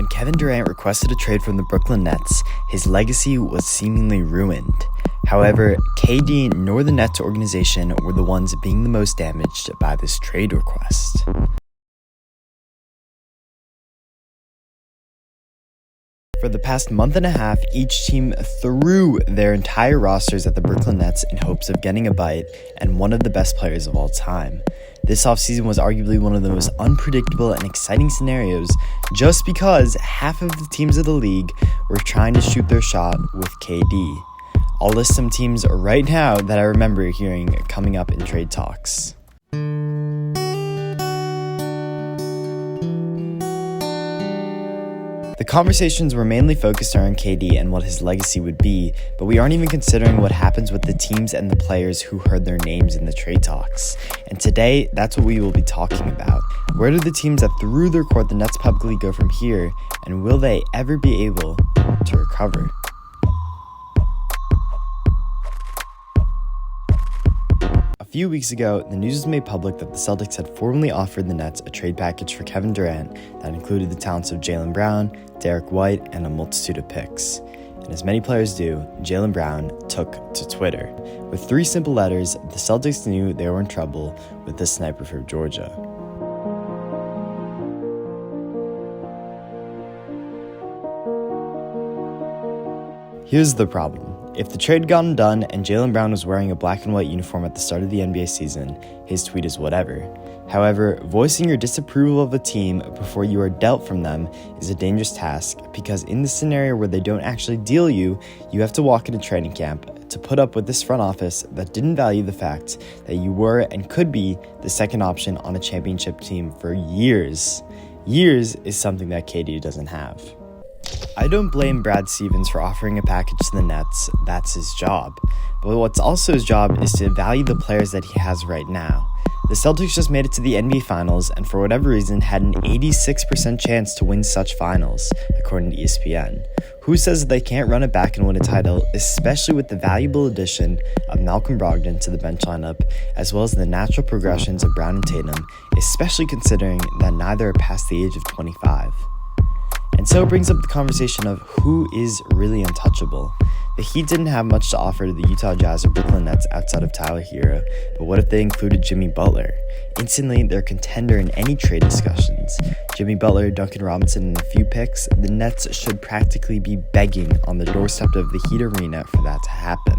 When Kevin Durant requested a trade from the Brooklyn Nets, his legacy was seemingly ruined. However, KD nor the Nets organization were the ones being the most damaged by this trade request. For the past month and a half, each team threw their entire rosters at the Brooklyn Nets in hopes of getting a bite and one of the best players of all time. This offseason was arguably one of the most unpredictable and exciting scenarios just because half of the teams of the league were trying to shoot their shot with KD. I'll list some teams right now that I remember hearing coming up in trade talks. The conversations were mainly focused around KD and what his legacy would be, but we aren't even considering what happens with the teams and the players who heard their names in the trade talks. And today, that's what we will be talking about. Where do the teams that threw their court the Nets publicly go from here, and will they ever be able to recover? A few weeks ago, the news was made public that the Celtics had formally offered the Nets a trade package for Kevin Durant that included the talents of Jaylen Brown, Derek White, and a multitude of picks. And as many players do, Jaylen Brown took to Twitter. With 3 simple letters, the Celtics knew they were in trouble with the sniper from Georgia. Here's the problem. If the trade had gotten done and Jaylen Brown was wearing a black and white uniform at the start of the NBA season, his tweet is whatever. However, voicing your disapproval of a team before you are dealt from them is a dangerous task because in the scenario where they don't actually deal you, you have to walk into training camp to put up with this front office that didn't value the fact that you were and could be the second option on a championship team for years. Years is something that KD doesn't have. I don't blame Brad Stevens for offering a package to the Nets, that's his job. But what's also his job is to value the players that he has right now. The Celtics just made it to the NBA Finals and for whatever reason had an 86% chance to win such finals, according to ESPN. Who says that they can't run it back and win a title, especially with the valuable addition of Malcolm Brogdon to the bench lineup, as well as the natural progressions of Brown and Tatum, especially considering that neither are past the age of 25. And so it brings up the conversation of who is really untouchable. The Heat didn't have much to offer to the Utah Jazz or Brooklyn Nets outside of Tyler Hero, but what if they included Jimmy Butler? Instantly, they're a contender in any trade discussions. Jimmy Butler, Duncan Robinson, and a few picks, the Nets should practically be begging on the doorstep of the Heat arena for that to happen.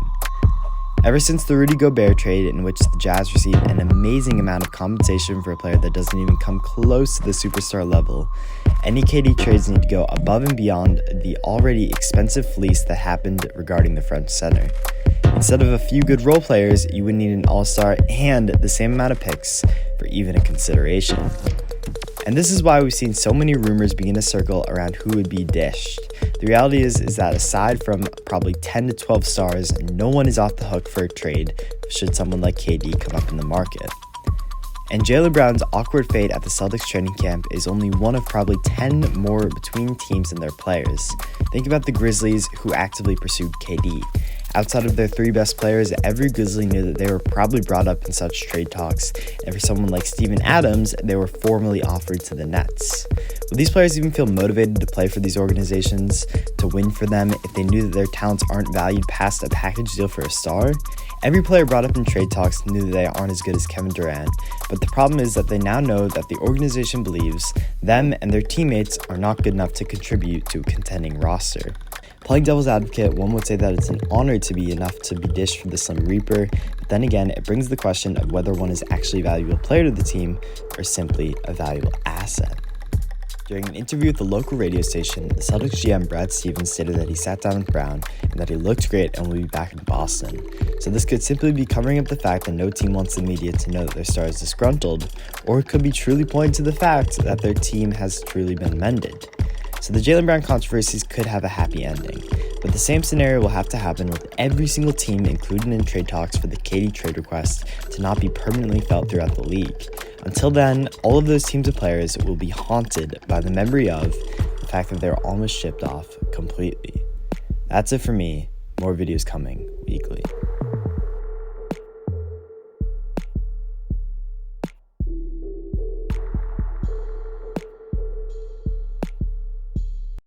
Ever since the Rudy Gobert trade, in which the Jazz received an amazing amount of compensation for a player that doesn't even come close to the superstar level, any KD trades need to go above and beyond the already expensive fleece that happened regarding the French center. Instead of a few good role players, you would need an all-star and the same amount of picks for even a consideration. And this is why we've seen so many rumors begin to circle around who would be dished. The reality is that aside from probably 10 to 12 stars, no one is off the hook for a trade should someone like KD come up in the market. And Jaylen Brown's awkward fate at the Celtics training camp is only one of probably 10 more between teams and their players. Think about the Grizzlies, who actively pursued KD. Outside of their 3 best players, every Grizzly knew that they were probably brought up in such trade talks, and for someone like Steven Adams, they were formally offered to the Nets. Will these players even feel motivated to play for these organizations, to win for them, if they knew that their talents aren't valued past a package deal for a star? Every player brought up in trade talks knew that they aren't as good as Kevin Durant, but the problem is that they now know that the organization believes them and their teammates are not good enough to contribute to a contending roster. Playing devil's advocate, one would say that it's an honor to be enough to be dished for the Slim Reaper, but then again, it brings the question of whether one is actually a valuable player to the team or simply a valuable asset. During an interview with the local radio station, the Celtics GM Brad Stevens stated that he sat down with Brown and that he looked great and will be back in Boston. So this could simply be covering up the fact that no team wants the media to know that their star is disgruntled, or it could be truly pointing to the fact that their team has truly been mended. So the Jaylen Brown controversies could have a happy ending, but the same scenario will have to happen with every single team included in trade talks for the KD trade request to not be permanently felt throughout the league. Until then, all of those teams of players will be haunted by the memory of the fact that they were almost shipped off completely. That's it for me. More videos coming weekly.